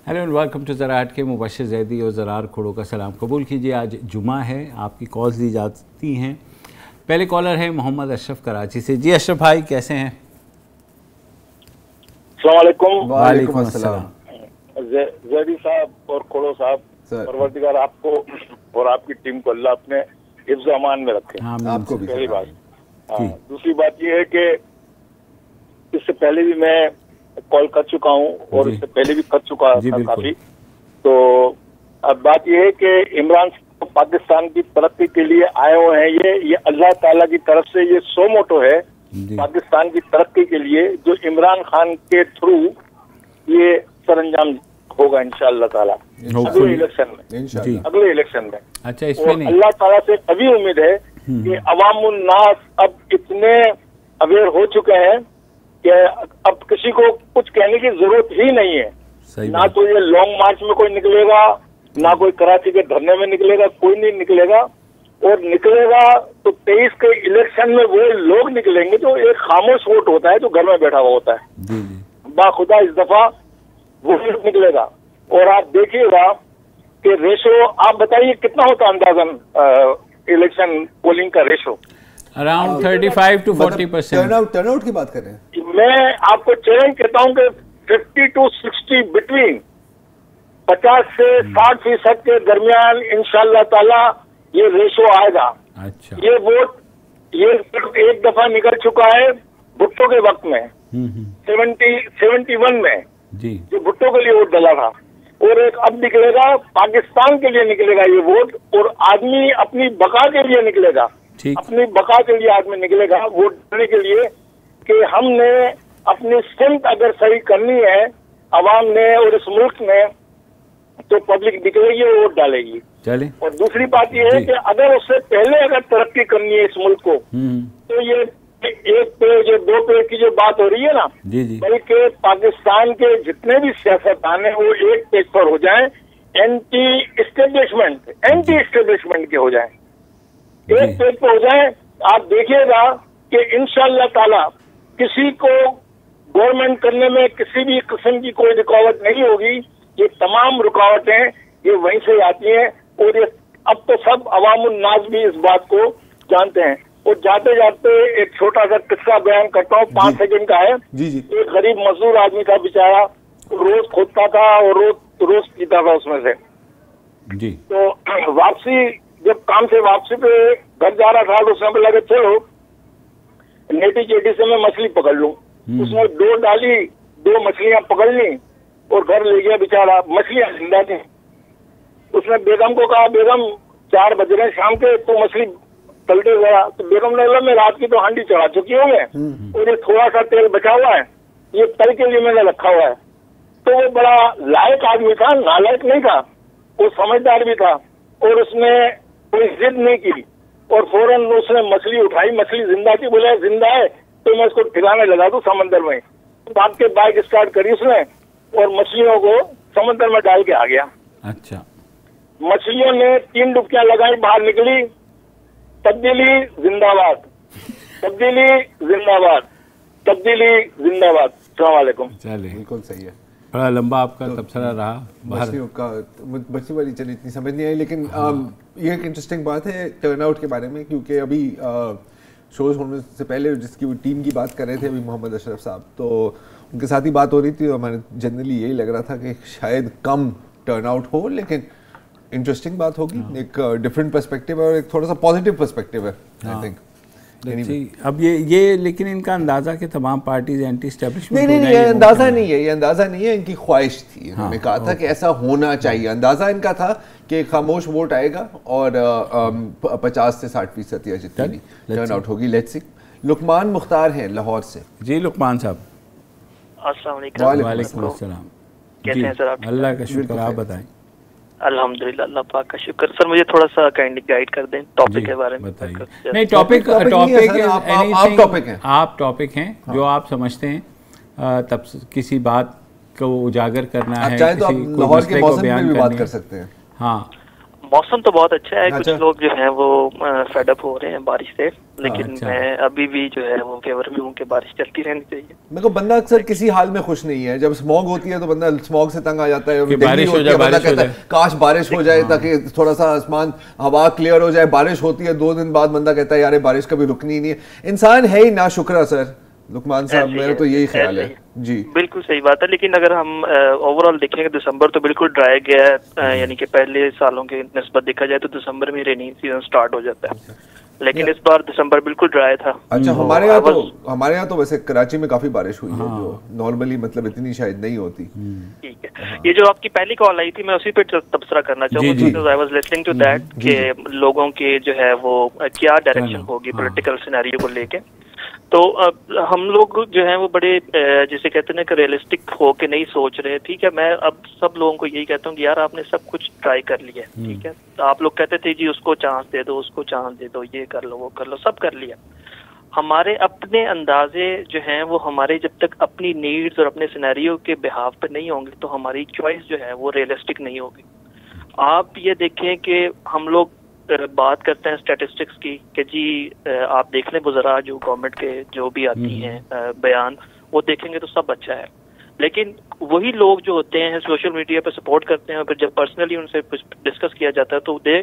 Hello and welcome to ज़राअत के मुबश्शिर ज़ैदी और ज़रार खोड़ो का सलाम कबूल कीजिए। आज जुमा है, आपकी कॉल्स दी जाती हैं। पहले कॉलर है मोहम्मद अशरफ कराची से। जी अशरफ भाई, कैसे हैं? वालेकुम अस्सलाम। ज़ैदी साहब और खोड़ो साहब, परवरदिगार आपको और आपकी टीम को अल्लाह अपने हिफ्ज़ अमान में रखे। आपको भी। पहली बात। दूसरी बात ये है कि इससे पहले भी मैं कॉल कर चुका हूँ और इससे पहले भी कर चुका था काफी। तो अब बात यह है कि इमरान पाकिस्तान की तरक्की के लिए आए हुए हैं। ये अल्लाह ताला की तरफ से ये सो मोटो है पाकिस्तान की तरक्की के लिए, जो इमरान खान के थ्रू ये सरंजाम होगा इंशाअल्लाह ताला अगले इलेक्शन में। अच्छा, इसमें अल्लाह ताला से अभी उम्मीद है कि अवामुन नास अब इतने अवेयर हो चुके हैं कि अब किसी को कुछ कहने की जरूरत ही नहीं है। ना तो ये लॉन्ग मार्च में कोई निकलेगा, ना कोई कराची के धरने में निकलेगा, कोई नहीं निकलेगा। और निकलेगा तो 23 के इलेक्शन में वो लोग निकलेंगे जो एक खामोश वोट होता है, जो घर में बैठा हुआ होता है। बाखुदा इस दफा वो निकलेगा। और आप देखिएगा कि रेशो, आप बताइए कितना होता अंदाजन इलेक्शन पोलिंग का रेशो? Around 35 to 40%। टर्नआउट की बात कर रहे हैं। मैं आपको चैलेंज कहता हूं कि 50 to 60 बिटवीन 50 से 60% के दरमियान इंशाअल्लाह ताला ये रेशो आएगा। अच्छा, ये वोट ये एक दफा निकल चुका है भुट्टो के वक्त में 71 में जी, जो भुट्टो के लिए वोट डाला था। और एक अब निकलेगा, पाकिस्तान के लिए निकलेगा ये वोट। और आदमी अपनी बका के लिए निकलेगा, अपनी बका के लिए आदमी निकलेगा वोट देने के लिए कि हमने अपनी स्ट्रेंथ अगर सही करनी है अवाम ने और इस मुल्क में, तो पब्लिक निकलेगी और वोट डालेगी। चले। और दूसरी बात यह है कि अगर उससे पहले अगर तरक्की करनी है इस मुल्क को, तो ये एक पेज या 2 पेज की जो बात हो रही है ना, बल्कि पाकिस्तान के जितने भी सियासतदान है वो एक पेज पर हो जाएं, एंटी इस्टेब्लिशमेंट के हो जाएं, एक पेज पर हो जाएं। आप देखिएगा कि इंशाअल्लाह ताला किसी को गवर्नमेंट करने में किसी भी किस्म की कोई रुकावट नहीं होगी। ये तमाम रुकावटें ये वहीं से आती हैं। और ये अब तो सब अवामुन नाज भी इस बात को जानते हैं। और जाते जाते एक छोटा सा किस्सा बयान करता हूँ, 5 सेकंड का है। एक गरीब मजदूर आदमी था बेचारा, रोज खोदता था और रोज पीता था उसमें से जी। तो वापसी, जब काम से वापसी पे घर जा रहा था तो उसमें लगे चलो नेटी चेटी से मैं मछली पकड़ लूं। उसने 2 डाली, 2 मछलियां पकड़ ली और घर ले गया बेचारा। मछलियां जिंदा थी। उसने बेगम को कहा, बेगम 4 बज रहे शाम के, तो मछली तलते गया। तो बेगम ने बोला मैं रात की तो हांडी चढ़ा चुकी हूँ और ये थोड़ा सा तेल बचा हुआ है, ये तल के लिए मैंने रखा हुआ है। तो वो बड़ा लायक आदमी था, नालायक नहीं था, वो समझदार भी था। और उसने कोई जिद नहीं की और फौरन उसने मछली उठाई। मछली जिंदा थी, बोला जिंदा है तो मैं इसको ठिकाने लगा दूं समंदर में। भाग के बाइक स्टार्ट करी उसने और मछलियों को समंदर में डाल के आ गया। अच्छा, मछलियों ने 3 डुबकियां लगाई, बाहर निकली। तब्दीली जिंदाबाद, तब्दीली जिंदाबाद, तब्दीली जिंदाबाद। अस्सलाम वालेकुम। चले, बिल्कुल सही है। बड़ा लंबा आपका तबसरा रहा। मछलियों का मछली वाली चली इतनी समझ नहीं आई, लेकिन ये एक इंटरेस्टिंग बात है टर्नआउट के बारे में, क्योंकि अभी शोज होने से पहले जिसकी टीम की बात कर रहे थे अभी मोहम्मद अशरफ साहब, तो उनके साथ ही बात हो रही थी। हमारे जनरली यही लग रहा था कि शायद कम टर्नआउट हो, लेकिन इंटरेस्टिंग बात होगी। एक डिफरेंट पर्सपेक्टिव है और एक थोड़ा सा पॉजिटिव पर्सपेक्टिव है आई थिंक। अब ये लेकिन इनका अंदाजा कि तमाम पार्टीज एंटी एस्टेब्लिशमेंट नहीं, ये अंदाजा नहीं है, ये अंदाजा नहीं है, इनकी ख्वाहिश थी। इन्होंने कहा था कि ऐसा होना चाहिए। अंदाजा इनका था कि खामोश वोट आएगा और 50 से 60% या जितनी टर्न आउट होगी। Let's see. लुकमान मुख्तार हैं लाहौर से। जी लुकमान साहब, अस्सलाम वालेकुम। वालेकुम अस्सलाम। कैसे हैं सर आप? अल्लाह का शुक्र, आप बताएं। अल्हम्दुलिल्लाह, अल्लाह पाक का शुक्र। सर मुझे थोड़ा सा काइंडली गाइड कर दें टॉपिक के बारे में। नहीं, टॉपिक आप टॉपिक हैं जो आप समझते हैं तब किसी बात को उजागर करना है, चाहे तो आप लाहौर के मौसम में भी बात कर सकते हैं। हाँ, मौसम तो बहुत अच्छा है। कुछ लोग जो हैं वो फेड अप हो रहे हैं बारिश से, लेकिन मैं अभी भी जो है वो फेवर में हूँ कि बारिश चलती रहनी चाहिए। मेरे को बंदा अक्सर किसी हाल में खुश नहीं है। जब स्मॉग होती है तो बंदा स्मॉग से तंग आ जाता है, बारिश हो जाए, बंदा कहता है काश बारिश हो जाए ताकि थोड़ा सा आसमान हवा क्लियर हो जाए। बारिश होती है 2 दिन बाद बंदा कहता है यार बारिश कभी रुकनी नहीं है। इंसान है ही ना शुक्र सर लुकमान साहब, मेरा तो यही ख्याल है जी। बिल्कुल सही बात है, लेकिन अगर हम ओवरऑल देखेंगे दिसंबर तो बिल्कुल ड्राई गया है, यानी कि पहले सालों के निस्बत देखा जाए तो दिसंबर में रेनी सीजन स्टार्ट हो जाता है, लेकिन इस बार दिसंबर बिल्कुल ड्राई था। अच्छा, हमारे यहाँ तो वैसे कराची में काफी बारिश हुई है, जो नॉर्मली मतलब इतनी शायद नहीं होती। ठीक है, ये जो आपकी पहली कॉल आई थी मैं उसी पे तबसरा करना चाहूँगा। I was listening to that कि लोगों के जो है वो क्या डायरेक्शन होगी पॉलिटिकल सिनेरियो को लेके। तो हम लोग जो है वो बड़े जिसे कहते हैं कि रियलिस्टिक हो के नहीं सोच रहे। ठीक है, मैं अब सब लोगों को यही कहता हूँ कि यार आपने सब कुछ ट्राई कर लिया, ठीक है। तो आप लोग कहते थे जी उसको चांस दे दो, उसको चांस दे दो, ये कर लो वो कर लो, सब कर लिया। हमारे अपने अंदाजे जो हैं वो हमारे जब तक अपनी नीड्स और अपने सिनेरियो के बिहाव पे नहीं होंगे तो हमारी चॉइस जो है वो रियलिस्टिक नहीं होगी। आप ये देखें कि हम लोग बात करते हैं स्टैटिस्टिक्स की कि जी आप देख लें बुज़रा जो गवर्नमेंट के जो भी आती हैं बयान, वो देखेंगे तो सब अच्छा है, लेकिन वही लोग जो होते हैं सोशल मीडिया पे सपोर्ट करते हैं और फिर जब पर्सनली उनसे डिस्कस किया जाता है तो दे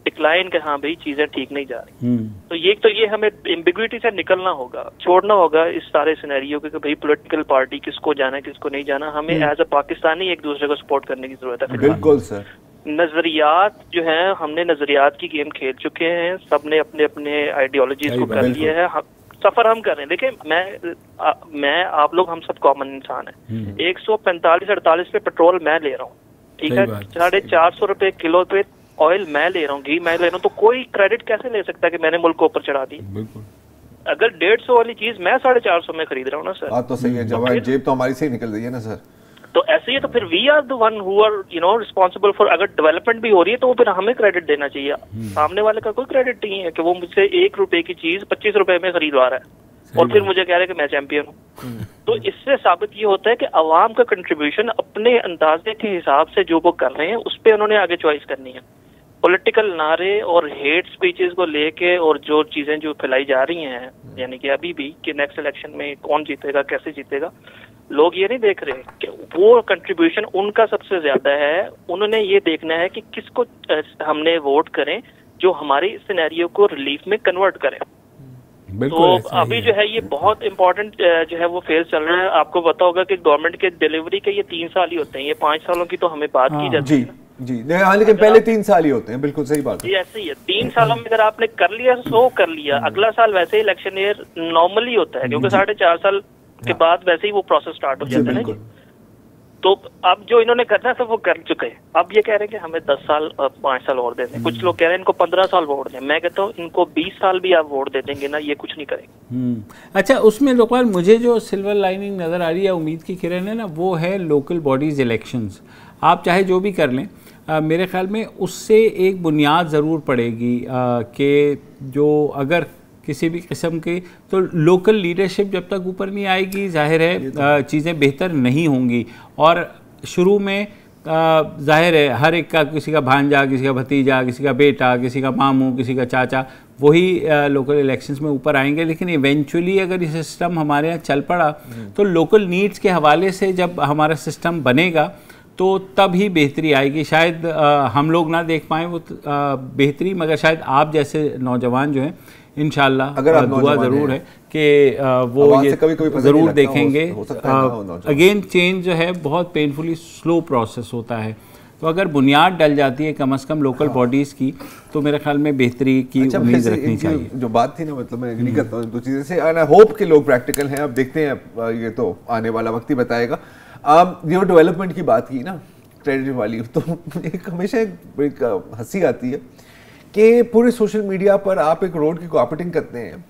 डिक्लाइन के हाँ भाई चीजें ठीक नहीं जा रही। तो ये हमें एम्बिग्विटी से निकलना होगा, छोड़ना होगा इस सारे सिनेरियो के कि भाई पॉलिटिकल पार्टी किसको जाना है किसको नहीं जाना। हमें एज अ पाकिस्तानी एक दूसरे को सपोर्ट करने की जरूरत है। बिल्कुल सर, नजरियात जो हैं हमने नजरियात की गेम खेल चुके हैं, सबने अपने अपने आइडियोलॉजीज को कर लिया है, सफर हम कर रहे हैं। देखिए मैं आप लोग हम सब कॉमन इंसान हैं। 145-48 पे पेट्रोल मैं ले रहा हूँ, ठीक है, 450 रुपए किलो पे ऑयल मैं ले रहा हूँ, घी मैं ले रहा हूँ, तो कोई क्रेडिट कैसे ले सकता है कि मैंने मुल्क को ऊपर चढ़ा दी। अगर 150 वाली चीज मैं 450 में खरीद रहा हूँ ना सर, बात तो सही है, जब जेब तो हमारी से ही निकल रही है ना सर। तो ऐसे ही तो फिर we are the one who are responsible for, अगर डेवलपमेंट भी हो रही है तो फिर हमें क्रेडिट देना चाहिए। सामने वाले का कोई क्रेडिट नहीं है कि वो मुझसे 1 रुपए की चीज 25 रुपए में खरीदवा रहा है और फिर मुझे कह रहे हैं कि मैं चैंपियन हूँ। तो इससे साबित ये होता है कि अवाम का कंट्रीब्यूशन अपने अंदाजे के हिसाब से जो वो कर रहे हैं उस पर उन्होंने आगे चॉइस करनी है। पॉलिटिकल नारे और हेट स्पीचेस को लेके और जो चीजें जो फैलाई जा रही हैं, यानी कि अभी भी कि नेक्स्ट इलेक्शन में कौन जीतेगा कैसे जीतेगा, लोग ये नहीं देख रहे कि वो कंट्रीब्यूशन उनका सबसे ज्यादा है। उन्होंने ये देखना है कि किसको हमने वोट करें जो हमारी सिनेरियो को रिलीफ में कन्वर्ट करें। तो अभी जो है ये बहुत इंपॉर्टेंट जो है वो फेज चल रहा है। आपको पता होगा कि गवर्नमेंट के डिलीवरी के ये 3 साल ही होते हैं, ये 5 सालों की तो हमें बात की जाती है जी, लेकिन पहले 3 साल ही होते हैं। बिल्कुल सही बात है, ऐसे ही है। 3 सालों में अगर आपने कर लिया तो कर लिया, अगला साल वैसे ही इलेक्शन ईयर नॉर्मली होता है क्योंकि 4.5 साल के बाद वैसे ही वो प्रोसेस स्टार्ट हो जाता है ना। तो अब जो इन्होंने करना था वो कर चुके हैं। अब ये कह रहे हैं कि हमें 10 साल 5 साल और दे दें। कुछ लोग कह रहे हैं इनको 15 साल वोट दें। मैं कहता हूँ इनको 20 साल भी आप वोट दे देंगे ना, ये कुछ नहीं करेंगे। अच्छा, उसमें लोकपाल मुझे जो सिल्वर लाइनिंग नज़र आ रही है, उम्मीद की किरण है ना, वो है लोकल बॉडीज़ इलेक्शंस। आप चाहे जो भी कर लें, मेरे ख्याल में उससे एक बुनियाद ज़रूर पड़ेगी कि जो अगर किसी भी किस्म की तो लोकल लीडरशिप जब तक ऊपर नहीं आएगी, जाहिर है चीज़ें बेहतर नहीं होंगी। और शुरू में जाहिर है हर एक का, किसी का भांजा, किसी का भतीजा, किसी का बेटा, किसी का मामू, किसी का चाचा, वही लोकल इलेक्शंस में ऊपर आएंगे। लेकिन इवेंचुअली अगर ये सिस्टम हमारे यहाँ चल पड़ा तो लोकल नीड्स के हवाले से जब हमारा सिस्टम बनेगा तो तब ही बेहतरी आएगी। शायद हम लोग ना देख पाएँ वो बेहतरी, मगर शायद आप जैसे नौजवान जो हैं इंशाल्लाह दुआ ज़रूर है कि वो ये ज़रूर देखेंगे। अगेन चेंज जो है बहुत पेनफुली स्लो प्रोसेस होता है, तो अगर बुनियाद डल जाती है कम से कम लोकल बॉडीज़ की तो मेरे ख्याल में बेहतरी की उम्मीद रखनी चाहिए। जो बात थी ना, मतलब मैं एग्री करता हूँ 2 चीज़ें से। आई होप कि लोग प्रैक्टिकल हैं। अब देखते हैं, ये तो आने वाला वक्त ही बताएगा। जो डेवलपमेंट की बात की ना, क्रेडिट वाली, तो एक हमेशा एक हंसी आती है कि पूरे सोशल मीडिया पर आप एक रोड की कॉपरेटिंग करते हैं,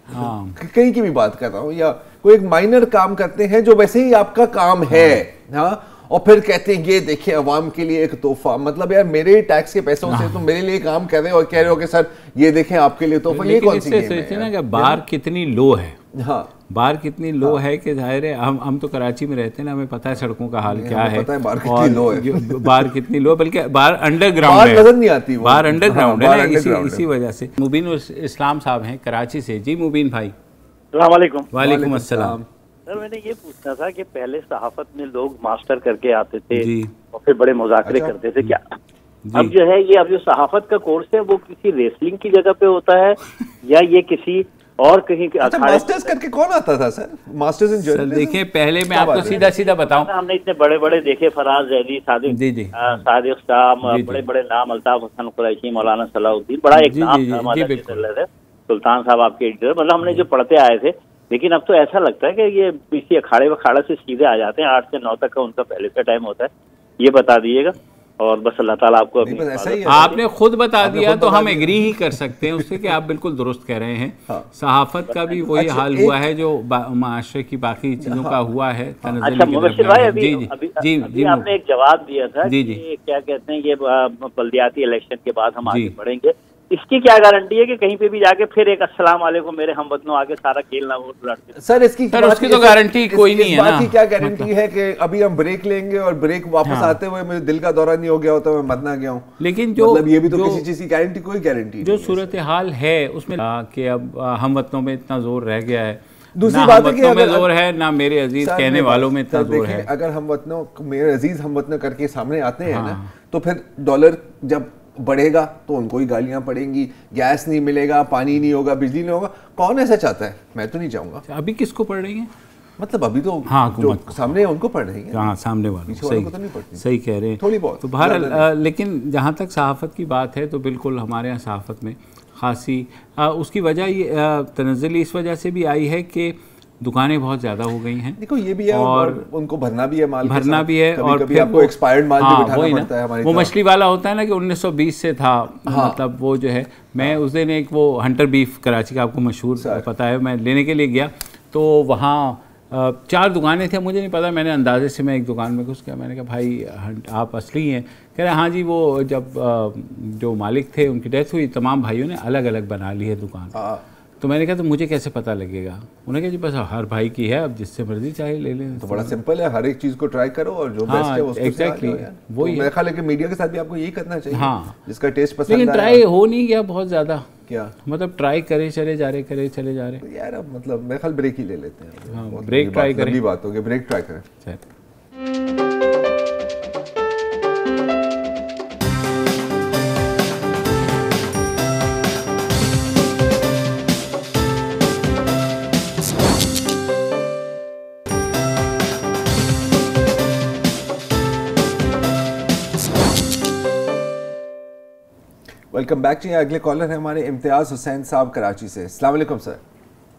कहीं की भी बात कर रहा हूँ, या कोई एक माइनर काम करते हैं जो वैसे ही आपका काम है, हाँ, और फिर कहते हैं ये देखिए अवाम के लिए एक तोहफा। मतलब यार मेरे टैक्स के पैसों से तुम मेरे लिए काम कर रहे हो और कह रहे हो कि सर ये देखें आपके लिए तोहफा। ये कौन सी गेम है? ना कि बार कितनी लो है, हाँ, बार कितनी लो है कि जाहिर है हम तो कराची में रहते हैं ना, हमें पता है सड़कों का हाल क्या है, पता है बार कितनी लो है। बार कितनी लो, बल्कि बार अंडरग्राउंड है, नजर नहीं आती, बार अंडरग्राउंड है ना, इसी वजह से। मुबीन इस्लाम साहब हैं कराची से। जी मुबीन भाई। अस्सलाम वालेकुम। वालेकुम अस्सलाम। सर मैंने ये पूछना था कि पहले सहाफत में लोग मास्टर करके आते थे जी, और फिर बड़े मुज़ाकरे करते थे, क्या अब जो है ये अब जो सहाफत का कोर्स है वो किसी रेसलिंग की जगह पे होता है या ये किसी और कहीं के? अच्छा, मास्टर्स करके कौन आता था सर? Masters in journalism. देखिए पहले मैं आपको सीधा बताऊं, हमने इतने बड़े बड़े देखे, फराज जैदी, सादिक साहब, बड़े बड़े नाम, अल्ताफ हसन कुरैशी, मौलाना सलाउद्दीन, बड़ा एक नाम था हमारा, सुल्तान साहब आपके एडिटर, मतलब हमने जो पढ़ते आए थे। लेकिन अब तो ऐसा लगता है कि ये किसी अखाड़े वखाड़ा से सीधे आ जाते हैं, 8 से 9 तक का उनका पहले का टाइम होता है। ये बता दीजिएगा और बस अल्लाह ताला आपको आपने खुद बता दिया तो हम एग्री ही कर सकते हैं उससे कि आप बिल्कुल दुरुस्त कह रहे हैं। सहाफत का भी वही हाल हुआ है जो माशरे की बाकी चीजों का हुआ है। अच्छा मुबशिर भाई, अभी आपने एक जवाब दिया था कि क्या कहते हैं ये बल्दियाती इलेक्शन के बाद हम आगे बढ़ेंगे, इसकी क्या गारंटी है कि कहीं पे भी जाके फिर एक अस्सलाम वालेकुम मेरे हमवतनों आगे सारा खेल ना वो लड़ते? सर उसकी तो गारंटी कोई नहीं है ना। क्या गारंटी है कि अभी हम ब्रेक लेंगे और ब्रेक वापस आते हुए मुझे दिल का दौरा नहीं हो गया होता, मैं मर ना गया हूँ? लेकिन जो मतलब ये भी तो किसी चीज की गारंटी, कोई गारंटी जो सूरत हाल है उसमें कि अब हमवतनों में इतना जोर रह गया है। दूसरी बात है कि अगर जोर है ना मेरे अजीज कहने वालों में इतना जोर है। अगर हमवतनों मेरे अजीज हमवतनों करके सामने आते हैं ना, तो फिर डॉलर जब बढ़ेगा तो उनको ही गालियां पड़ेंगी, गैस नहीं मिलेगा, पानी नहीं होगा, बिजली नहीं होगा। कौन ऐसा चाहता है? मैं तो नहीं चाहूंगा। अभी किसको पड़ रही है? मतलब अभी तो जो सामने उनको पढ़ रही है। हाँ, सामने वालों को तो नहीं पढ़ती। सही कह रहे हैं, थोड़ी बहुत तो बहरहाल। लेकिन जहाँ तक सहाफत की बात है तो बिल्कुल हमारे यहाँ सहाफत में खासी उसकी वजह ये तनज़्ज़ुल इस वजह से भी आई है कि दुकानें बहुत ज्यादा हो गई हैं। देखो ये भी है और उनको भरना भी है माल, भरना भी है और फिर आपको एक्सपायर्ड माल भी बिठाना पड़ता है हमारी। वो मछली वाला होता है ना कि 1920 से था। मतलब वो जो है, मैं उस दिन एक वो हंटर बीफ कराची का आपको मशहूर पता है, मैं लेने के लिए गया तो वहाँ 4 दुकानें थी। मुझे नहीं पता, मैंने अंदाजे से मैं एक दुकान में घुस गया। मैंने कहा भाई आप असली हैं? कह रहे हाँ जी, वो जब जो मालिक थे उनकी डेथ हुई, तमाम भाइयों ने अलग अलग बना ली है दुकान। तो मैंने कहा तो मुझे कैसे पता लगेगा? उन्होंने कहा जी बस हर भाई की है, अब जिससे मर्जी चाहे ले लें। तो बड़ा सिंपल है, हर एक चीज़ को ट्राई करो और जो बेस्ट है उसको एग्जैक्टली वही। मेरा ख्याल है कि मीडिया के साथ भी आपको यही करना चाहिए। हाँ, जिसका टेस्ट पसंद लेकिन ट्राई हो नहीं गया बहुत ज़्यादा। क्या मतलब ट्राई करे चले जा रहे यार? अब मतलब मेरा ख्याल ब्रेक ही ले लेते हैं। हाँ, ब्रेक ट्राई करें, बात हो गई, ब्रेक ट्राई करें। Welcome back. जी अगले कॉलर है हमारे इम्तियाज हुसैन साहब कराची से। अस्सलाम वालेकुम सर।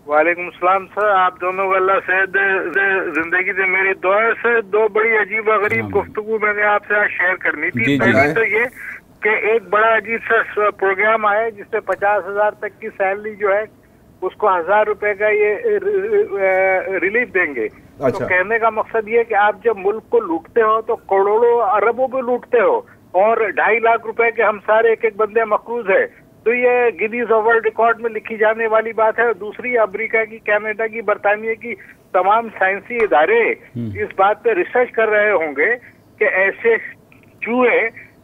वालेकुम सलाम सर, आप दोनों को अल्लाह सेहत जिंदगी से मेरी दुआ है सर। 2 बड़ी अजीब व गरीब गुफ्तगू मैंने आपसे आज शेयर करनी थी। पहली तो ये कि एक बड़ा अजीब सा प्रोग्राम आया जिससे 50,000 तक की सैलरी जो है उसको 1,000 रुपए का ये रिलीफ देंगे। तो कहने का मकसद ये कि आप जब मुल्क को लूटते हो तो करोड़ों अरबों पे लूटते हो और 2.5 लाख रुपए के हम सारे एक एक बंदे मकरूज है, तो ये गिनीज वर्ल्ड रिकॉर्ड में लिखी जाने वाली बात है। दूसरी, अमेरिका की, कनाडा की, बरतानिया की तमाम साइंसी इदारे इस बात पे रिसर्च कर रहे होंगे कि ऐसे चूहे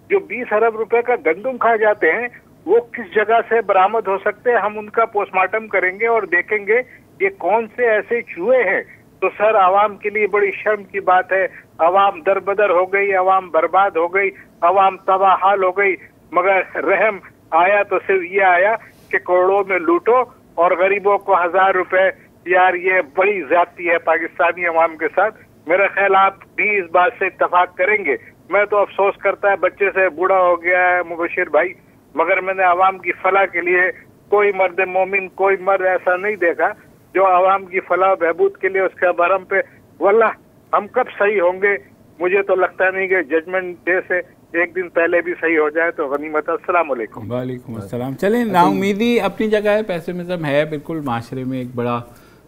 जो 20 अरब रुपए का गंदम खा जाते हैं वो किस जगह से बरामद हो सकते हैं। हम उनका पोस्टमार्टम करेंगे और देखेंगे ये कौन से ऐसे चूहे हैं। तो सर आवाम के लिए बड़ी शर्म की बात है, आवाम दरबदर हो गई, आवाम बर्बाद हो गई, आवाम तबाहाल हो गई। मगर रहम आया तो सिर्फ ये आया कि करोड़ों में लूटो और गरीबों को 1,000 रुपए। यार ये बड़ी ज्यादती है पाकिस्तानी अवाम के साथ। मेरा ख्याल आप भी इस बात से इत्तफाक करेंगे। मैं तो अफसोस करता है बच्चे से बूढ़ा हो गया है मुबशिर भाई, मगर मैंने आवाम की फलाह के लिए कोई मर्द मोमिन, कोई मर्द ऐसा नहीं देखा जो आवाम की फलाह बहबूद के लिए उसके भरम पे। वल्लाह हम कब सही होंगे? मुझे तो लगता नहीं कि जजमेंट डे से एक दिन पहले भी सही हो जाए तो गनीमत। अस्सलाम वालेकुम। वालेकुम अस्सलाम। चलें, नाउमीदी अपनी जगह है, पैसिमिज़्म है बिल्कुल। माशरे में एक बड़ा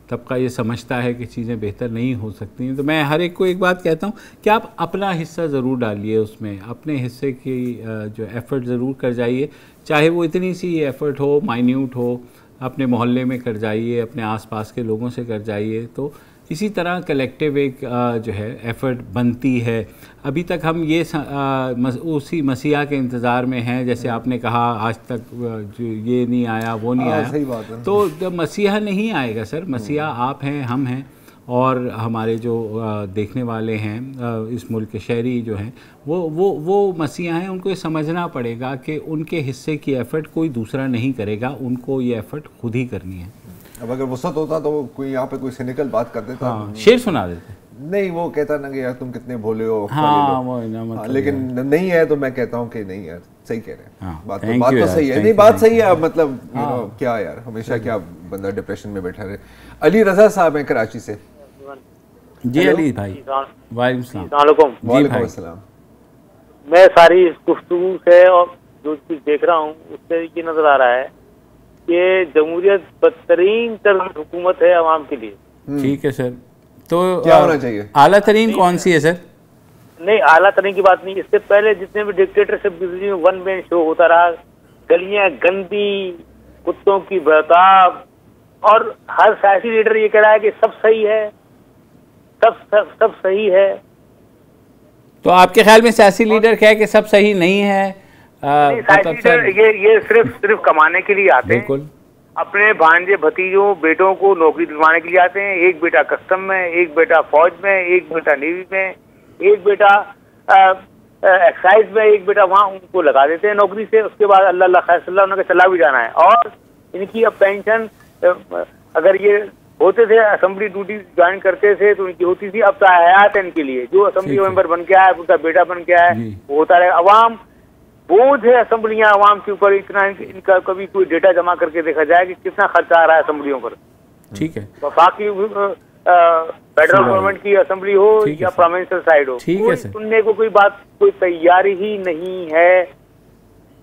तबका ये समझता है कि चीज़ें बेहतर नहीं हो सकती हैं। तो मैं हर एक को एक बात कहता हूँ कि आप अपना हिस्सा ज़रूर डालिए उसमें, अपने हिस्से की जो एफ़र्ट ज़रूर कर जाइए, चाहे वो इतनी सी एफ़र्ट हो, माइन्यूट हो, अपने मोहल्ले में कर जाइए, अपने आसपास के लोगों से कर जाइए। तो इसी तरह कलेक्टिव एक जो है एफ़र्ट बनती है। अभी तक हम ये उसी मसीहा के इंतज़ार में हैं, जैसे आपने कहा आज तक जो ये नहीं आया वो नहीं आया। सही बात है। तो जब मसीहा नहीं आएगा सर, मसीहा आप हैं, हम हैं, और हमारे जो देखने वाले हैं इस मुल्क के शहरी जो हैं वो मसीहा हैं। उनको ये समझना पड़ेगा कि उनके हिस्से की एफ़र्ट कोई दूसरा नहीं करेगा, उनको ये एफ़र्ट खुद ही करनी है। अब अगर वसत होता तो कोई यहाँ पे कोई सिनिकल बात कर देता। हाँ, शेर सुना देते। नहीं, वो कहता ना कि यार तुम कितने भोले हो। हाँ, वो ना मतलब लेकिन नहीं है तो मैं कहता हूँ कि नहीं यार, सही कह रहे हैं। हाँ, बात तो सही है। नहीं, बात सही है। मतलब क्या यार, हमेशा क्या बंदा डिप्रेशन में बैठा रहे। अली रजा साहब हैं कराची से। जी अली भाई, वालेकुम अस्सलाम। मैं सारी इस गुफ्तगू से और जो कुछ देख रहा हूँ उससे ये नजर आ रहा है कि जमहूरियत बदतरीन तरीन हुकूमत है अवाम के लिए। ठीक है सर, तो क्या होना चाहिए? आला तरीन कौन सी है सर? नहीं, आला तरीन की बात नहीं। इससे पहले जितने भी डिक्टेटरशिप गुजरी में वन मैन शो होता रहा, गलियां गंदी, कुत्तों की बहताव, और हर सियासी लीडर ये कह रहा है कि सब सही है, सब सही है। तो आपके ख्याल में सियासी लीडर कहे कि सब सही नहीं है? सियासी लीडर ये सिर्फ कमाने के लिए आते हैं, अपने भांजे भतीजों बेटों को नौकरी दिलवाने के लिए आते हैं। एक बेटा कस्टम में, एक बेटा फौज में, एक बेटा नेवी में, एक बेटा एक्साइज में, एक बेटा वहाँ उनको लगा देते हैं नौकरी से। उसके बाद अल्लाह खैर उन्होंने चला भी जाना है। और इनकी अब पेंशन, अगर ये होते थे असेंबली ड्यूटी ज्वाइन करते थे तो इनकी होती थी, अब तो हयात है इनके लिए। जो असेंबली मेंबर बन के आया, उनका बेटा बन के आया, वो होता रहे। अवाम बोझ है असेंबलियां अवाम के ऊपर। इतना इनका कभी कोई डेटा जमा करके देखा जाए कि कितना खर्चा आ रहा है असेंबलियों पर। ठीक है, वफाकी फेडरल गवर्नमेंट की असेंबली हो या प्रोविंशियल साइड हो, सुनने को कोई बात, कोई तैयारी ही नहीं है।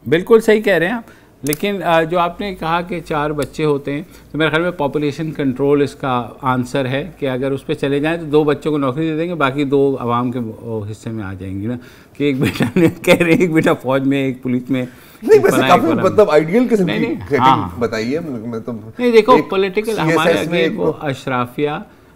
बिल्कुल सही कह रहे हैं आप। लेकिन जो आपने कहा कि 4 बच्चे होते हैं, तो मेरे ख्याल में पॉपुलेशन कंट्रोल इसका आंसर है कि अगर उस पर चले जाएं तो 2 बच्चों को नौकरी दे देंगे, बाकी 2 आवाम के हिस्से में आ जाएंगी ना। कि एक बेटा ने कह रहे हैं, एक बेटा फौज में, एक पुलिस में। नहीं, वैसे काफी मतलब आइडियल किस्म की सेटिंग बताइए। मैं तो नहीं, देखो पॉलिटिकल हमारे आगे वो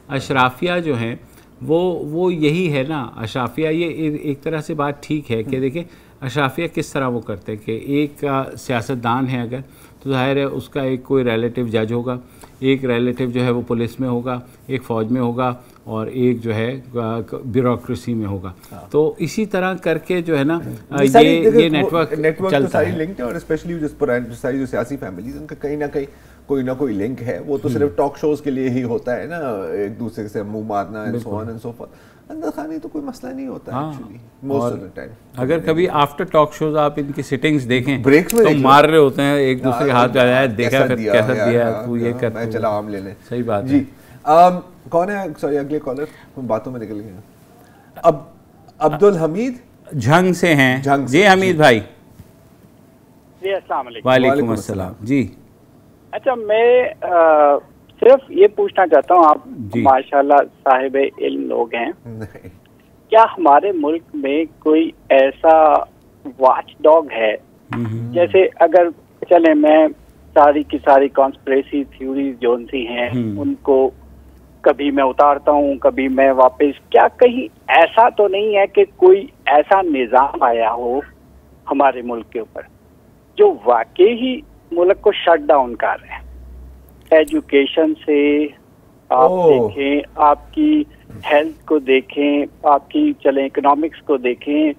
अशराफिया जो हैं वो यही है ना। अशराफिया ये एक तरह से बात ठीक है कि देखिए अशराफिया किस तरह वो करते हैं कि एक सियासतदान है अगर, तो जाहिर है उसका एक कोई रिलेटिव जज होगा, एक रिलेटिव जो है वो पुलिस में होगा, एक फ़ौज में होगा, और एक जो है ब्यूरोक्रेसी में होगा। तो इसी तरह करके जो है ना ये नेटवर्क तो सारी लिंक है। और स्पेशली सारी जो सियासी फैमिलीज, उनका कहीं ना कोई लिंक है। वो तो सिर्फ टॉक शोज के लिए ही होता है ना, एक दूसरे से मुंह मारना and so on and so fourth. अंदर खाने तो कोई मसला नहीं होता actually most of the time. अगर कभी आफ्टर टॉक शोज आप इनकी सिटिंग्स देखें, ब्रेक्स में तो मार रहे होते हैं एक दूसरे के हाथ पे आया, देखा कैसा दिया तू, ये कर, मैं चला आम लेने। सही बात जी। कौन है? सॉरी, अगले कॉलर, बातों में निकल गए। अब अब्दुल हमीद झंग से हैं। जी हमीद भाई। जी अस्सलाम वालेकुम। वालेकुम अस्सलाम जी। अच्छा, मैं सिर्फ ये पूछना चाहता हूँ, आप माशाल्लाह साहिब इल्म लोग हैं, क्या हमारे मुल्क में कोई ऐसा वॉच डॉग है? जैसे अगर चले, मैं सारी की सारी कॉन्स्पिरेसी थ्योरीज जो सी हैं उनको कभी मैं उतारता हूँ, कभी मैं वापस, क्या कहीं ऐसा तो नहीं है कि कोई ऐसा निज़ाम आया हो हमारे मुल्क के ऊपर जो वाकई ही मुल्क को शट डाउन कर रहे हैं? एजुकेशन से आप देखें, आपकी हेल्थ को देखें, आपकी चले इकोनॉमिक्स को देखें,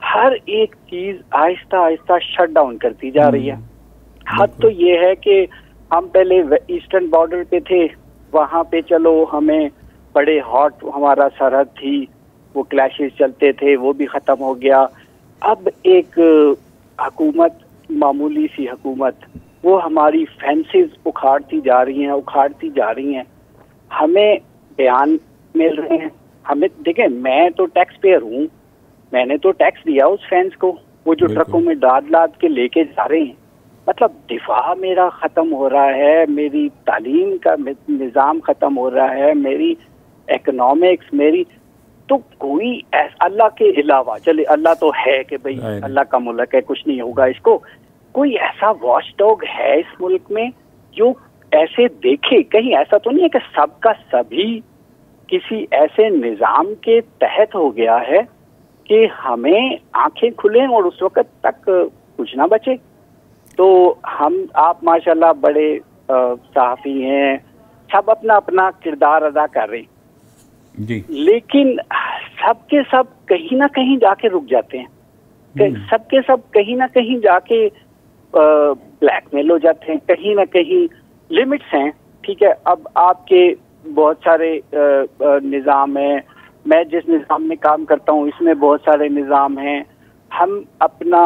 हर एक चीज आहिस्ता आहिस्ता शट डाउन करती जा रही है। हद तो ये है कि हम पहले ईस्टर्न बॉर्डर पे थे, वहाँ पे चलो हमें बड़े हॉट हमारा सरहद थी, वो क्लैशेस चलते थे, वो भी ख़त्म हो गया। अब एक हुकूमत, मामूली सी हुकूमत, वो हमारी फेंसेस उखाड़ती जा रही हैं। हमें बयान मिल रहे हैं, हमें देखें, मैं तो टैक्स पेयर हूँ, मैंने तो टैक्स दिया उस फेंस को, वो जो ट्रकों में लाद के लेके जा रहे हैं। मतलब दिफा मेरा ख़त्म हो रहा है, मेरी तालीम का निज़ाम ख़त्म हो रहा है, मेरी इकोनॉमिक्स, मेरी तो कोई अल्लाह के अलावा, चले अल्लाह तो है कि भाई अल्लाह का मुल्क है, कुछ नहीं होगा इसको, कोई ऐसा वॉच डॉग है इस मुल्क में जो ऐसे देखे, कहीं ऐसा तो नहीं है कि सबका सभी किसी ऐसे निजाम के तहत हो गया है कि हमें आंखें खुलें और उस वक्त तक कुछ ना बचे। तो आप माशाल्लाह बड़े सहाफ़ी हैं, सब अपना अपना किरदार अदा कर रहे हैं जी, लेकिन सबके सब कहीं ना कहीं जाके रुक जाते हैं, सबके सब कहीं ना कहीं जाके ब्लैकमेल हो जाते हैं, कहीं ना कहीं लिमिट्स हैं। ठीक है, अब आपके बहुत सारे निज़ाम हैं, मैं जिस निज़ाम में काम करता हूँ इसमें बहुत सारे निज़ाम हैं। हम अपना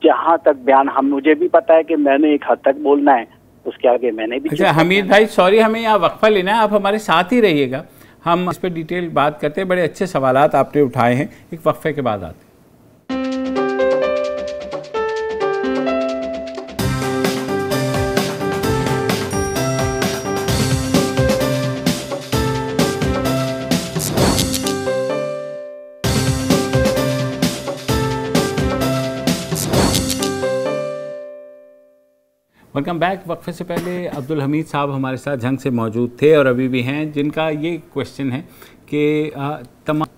जहाँ तक बयान, मुझे भी पता है कि मैंने एक हद तक बोलना है, उसके आगे मैंने भी। अच्छा हमीद भाई सॉरी, हमें यहाँ वक्फा लेना है, आप हमारे साथ ही रहिएगा, हम इस पर डिटेल बात करते हैं। बड़े अच्छे सवालात आपने उठाए हैं, एक वक्फे के बाद आते हैं। Welcome back. वक्फे से पहले अब्दुल हमीद साहब हमारे साथ झंग से मौजूद थे और अभी भी हैं, जिनका ये क्वेश्चन है कि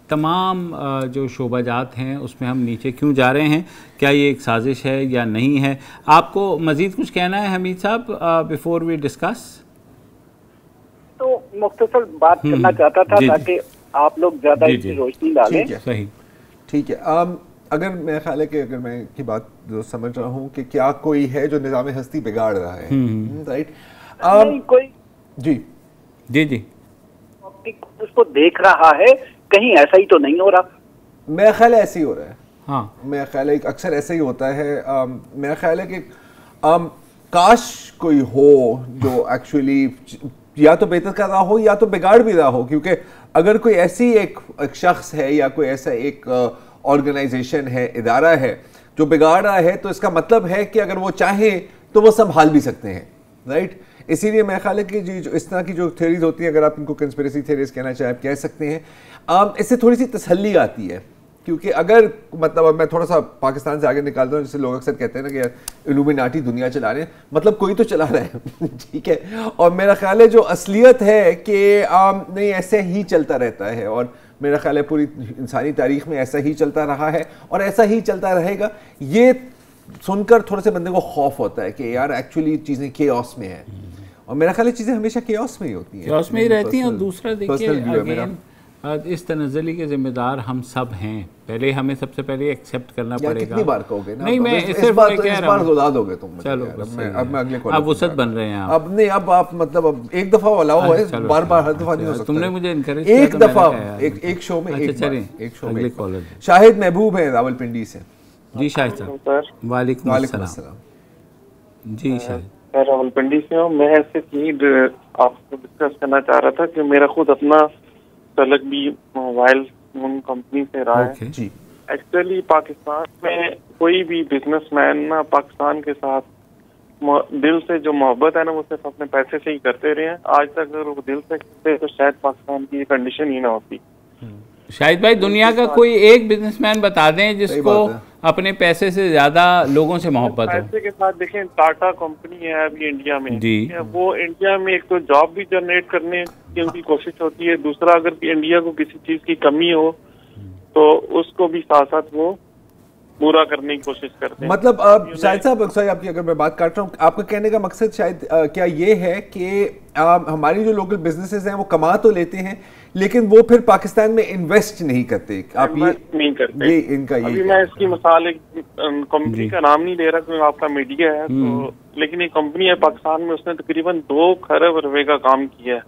तमाम जो शोबाजात हैं उसमें हम नीचे क्यों जा रहे हैं, क्या ये एक साजिश है या नहीं है। आपको मज़ीद कुछ कहना है हमीद साहब बिफोर वी डिस्कस? तो मुख्तसर बात करना चाहता था ताकि आप लोग ज़्यादा इसकी रोशनी डालें। सही, ठीक है। अगर मेरा ख्याल है कि अगर मैं की बात जो समझ रहा हूँ कि क्या कोई है जो निज़ाम हस्ती बिगाड़ रहा है, राइट? कोई जी जी जी उसको देख रहा है, कहीं ऐसा ही तो नहीं हो रहा? मेरा ख्याल है ऐसे ही हो रहा है। हाँ, मेरा ख्याल है अक्सर ऐसा ही होता है। मेरा ख्याल है कि काश कोई हो जो एक्चुअली या तो बेहतर कर रहा हो या तो बिगाड़ भी रहा हो, क्योंकि अगर कोई ऐसी एक शख्स है या कोई ऐसा एक ऑर्गेनाइजेशन है, इदारा है जो बिगाड़ रहा है, तो इसका मतलब है कि अगर वो चाहें तो वो संभाल भी सकते हैं, राइट? इसीलिए मेरा ख्याल है कि जो इस तरह की जो थ्योरीज होती हैं, अगर आप इनको कंस्पिरेसी थ्योरीज कहना चाहें आप कह सकते हैं, इससे थोड़ी सी तसल्ली आती है। क्योंकि अगर मतलब अब मैं थोड़ा सा पाकिस्तान से आगे निकालता हूँ, जैसे लोग अक्सर कहते हैं ना कि यार इल्यूमिनाटी दुनिया चला रहे हैं, मतलब कोई तो चला रहा है ठीक है। और मेरा ख्याल है जो असलियत है कि नहीं ऐसे ही चलता रहता है, और मेरा ख्याल है पूरी इंसानी तारीख में ऐसा ही चलता रहा है और ऐसा ही चलता रहेगा। ये सुनकर थोड़े से बंदे को खौफ होता है कि यार एक्चुअली चीज़ें केओस में है, और मेरा ख्याल है चीज़ें हमेशा केओस में ही होती हैं, केओस में ही रहती हैं। और दूसरा देखिए इस तनज़्ज़ुली के जिम्मेदार हम सब हैं, पहले हमें सबसे पहले एक्सेप्ट करना पड़ेगा। कितनी बार कहोगे ना? नहीं मैं इस बार दोगे तुम। चलो अब मैं अगले अब वसत बन रहे हैं अब नहीं, अब आप मतलब अब एक दफा वाला हो, बार बार हर दफा नहीं हो सकता। तुमने मुझे इनकरेज एक दफा एक शो में एक शो में कॉलर शाहिद महबूब है रावलपिंडी से। जी शाहिद साहब, वालेकुम अस्सलाम। जी शाहिद, मैं रावलपिंडी से हूँ। मैं ऐसे चीज आपको डिस्कस करना चाह रहा था कि मेरा खुद अपना तलक भी मोबाइल फोन कंपनी से रहा है जी। एक्चुअली पाकिस्तान में कोई भी बिजनेसमैन ना पाकिस्तान के साथ दिल से जो मोहब्बत है ना वो सिर्फ अपने पैसे से ही करते रहे हैं। आज तक अगर वो दिल से करते तो शायद पाकिस्तान की कंडीशन ही ना होती। शाहिद भाई दुनिया का कोई एक बिजनेसमैन बता दें जिसको अपने पैसे से ज्यादा लोगों से मोहब्बत हो। पैसे के साथ देखें, टाटा कंपनी है अभी इंडिया में जी, वो इंडिया में एक तो जॉब भी जनरेट करने की उनकी कोशिश होती है, दूसरा अगर इंडिया को किसी चीज की कमी हो तो उसको भी साथ साथ वो पूरा करने की कोशिश करते हैं। मतलब शायद साहब, सॉरी आपकी अगर मैं बात काट रहा हूँ, आपका कहने का मकसद शायद क्या ये है कि हमारी जो लोकल बिजनेसेस हैं वो कमा तो लेते हैं लेकिन वो फिर पाकिस्तान में इन्वेस्ट नहीं करते। आप ये नहीं करते, ये इनका अभी मैं इसकी मिसाल एक कंपनी का नाम नहीं ले रहा क्योंकि आपका मीडिया है तो, लेकिन एक कंपनी है पाकिस्तान में, उसने तकरीबन 2 खरब रुपए का काम किया है,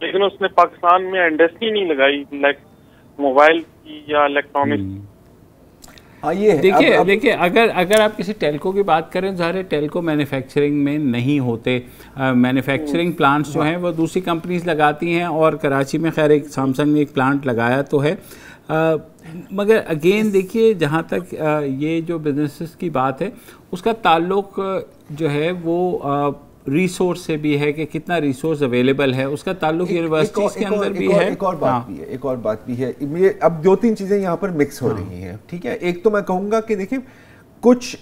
लेकिन उसने पाकिस्तान में इंडस्ट्री नहीं लगाई लाइक मोबाइल की या इलेक्ट्रॉनिक्स। ये देखिए अगर आप किसी टेलको की बात करें, ज़ाहिर टेलको मैन्युफैक्चरिंग में नहीं होते, मैन्युफैक्चरिंग प्लांट्स जो हैं वो दूसरी कंपनीज लगाती हैं, और कराची में खैर एक सैमसंग ने एक प्लांट लगाया तो है। मगर अगेन देखिए जहाँ तक ये जो बिजनेसेस की बात है उसका ताल्लुक जो है वो रिसोर्स से भी है कि कितना रिसोर्स अवेलेबल है, उसका ताल्लुक यूनिवर्सिटीज़ के अंदर भी है। एक और बात भी है, ये अब 2-3 चीज़ें यहाँ पर मिक्स हो रही हैं, ठीक है। एक तो मैं कहूँगा कि देखिए कुछ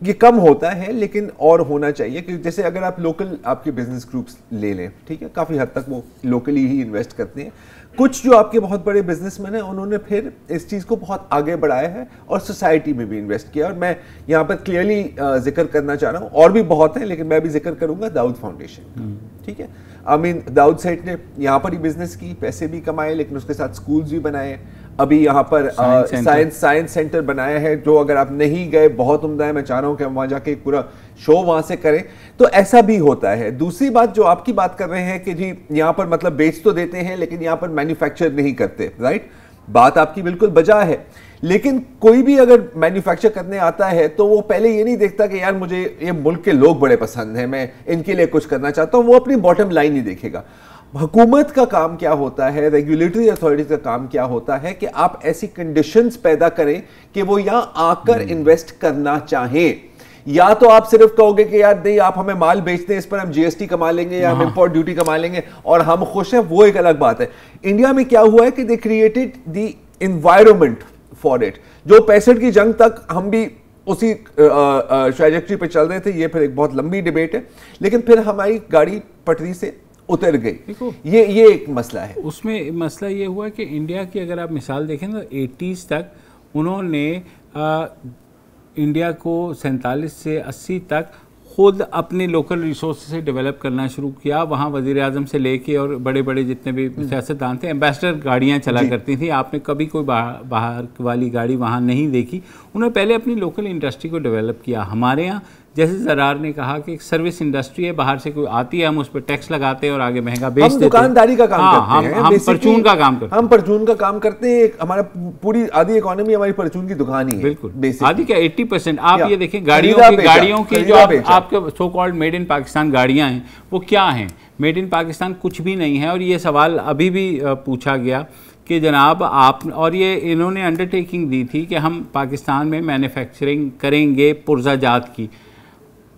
ये कम होता है लेकिन और होना चाहिए, क्योंकि जैसे अगर आप लोकल आपके बिजनेस ग्रुप्स ले लें, ठीक है, काफ़ी हद तक वो लोकली ही इन्वेस्ट करते हैं। कुछ जो आपके बहुत बड़े बिजनेसमैन हैं उन्होंने फिर इस चीज़ को बहुत आगे बढ़ाया है और सोसाइटी में भी इन्वेस्ट किया, और मैं यहाँ पर क्लियरली जिक्र करना चाह रहा हूँ, और भी बहुत है लेकिन मैं भी जिक्र करूँगा दाऊद फाउंडेशन। ठीक है, आई मीन दाऊद सेठ ने यहाँ पर ही बिजनेस की, पैसे भी कमाए, लेकिन उसके साथ स्कूल्स भी बनाए। अभी यहाँ पर साइंस सेंटर बनाया है, जो अगर आप नहीं गए बहुत उम्दा है, मैं चाह रहा हूँ कि हम वहाँ जाके एक पूरा शो वहाँ से करें। तो ऐसा भी होता है। दूसरी बात जो आपकी बात कर रहे हैं कि जी यहाँ पर मतलब बेच तो देते हैं लेकिन यहाँ पर मैन्युफैक्चर नहीं करते, राइट, बात आपकी बिल्कुल बजा है। लेकिन कोई भी अगर मैन्युफैक्चर करने आता है तो वो पहले ये नहीं देखता कि यार मुझे ये मुल्क के लोग बड़े पसंद हैं, मैं इनके लिए कुछ करना चाहता हूँ, वो अपनी बॉटम लाइन ही देखेगा। हुकूमत का काम क्या होता है, रेगुलेटरी अथॉरिटीज का काम क्या होता है कि आप ऐसी कंडीशंस पैदा करें कि वो यहाँ आकर इन्वेस्ट करना चाहें। या तो आप सिर्फ कहोगे कि यार नहीं, आप हमें माल बेचते हैं, इस पर हम जीएसटी कमा लेंगे या हम इंपोर्ट ड्यूटी कमा लेंगे और हम खुश हैं, वो एक अलग बात है। इंडिया में क्या हुआ है कि they created the environment for it. जो 65 की जंग तक हम भी उसी ट्रैजेक्टरी पे चल रहे थे, ये फिर एक बहुत लंबी डिबेट है, लेकिन फिर हमारी गाड़ी पटरी से उतर गई। ये एक मसला है। उसमें मसला ये हुआ कि इंडिया की अगर आप मिसाल देखें तो 80s तक उन्होंने इंडिया को 47 से 80 तक खुद अपने लोकल रिसोर्स से डेवलप करना शुरू किया। वहाँ वज़ीर आज़म से लेके और बड़े बड़े जितने भी सियासतदान थे, एम्बेसडर गाड़ियाँ चला करती थी। आपने कभी कोई बाहर वाली गाड़ी वहाँ नहीं देखी। उन्होंने पहले अपनी लोकल इंडस्ट्री को डेवलप किया। हमारे यहाँ जैसे ज़रार ने कहा कि एक सर्विस इंडस्ट्री है, बाहर से कोई आती है, हम उस पर टैक्स लगाते हैं और आगे महंगा बेच देते हैं। दुकानदारी का काम करते हैं, हम परचून का काम करते हैं। हम परचून का काम करते हैं। हमारा पूरी आधी इकोनॉमी हमारी परचून की दुकान ही है। बिल्कुल, आधी क्या 80%। आप ये देखें गाड़ियों की जो आपके so called made in Pakistan गाड़ियाँ हैं, वो क्या हैं? मेड इन पाकिस्तान कुछ भी नहीं है। और ये सवाल अभी भी पूछा गया कि जनाब आप, और ये इन्होंने अंडरटेकिंग दी थी कि हम पाकिस्तान में मैन्युफैक्चरिंग करेंगे पुर्ज़ाजात की।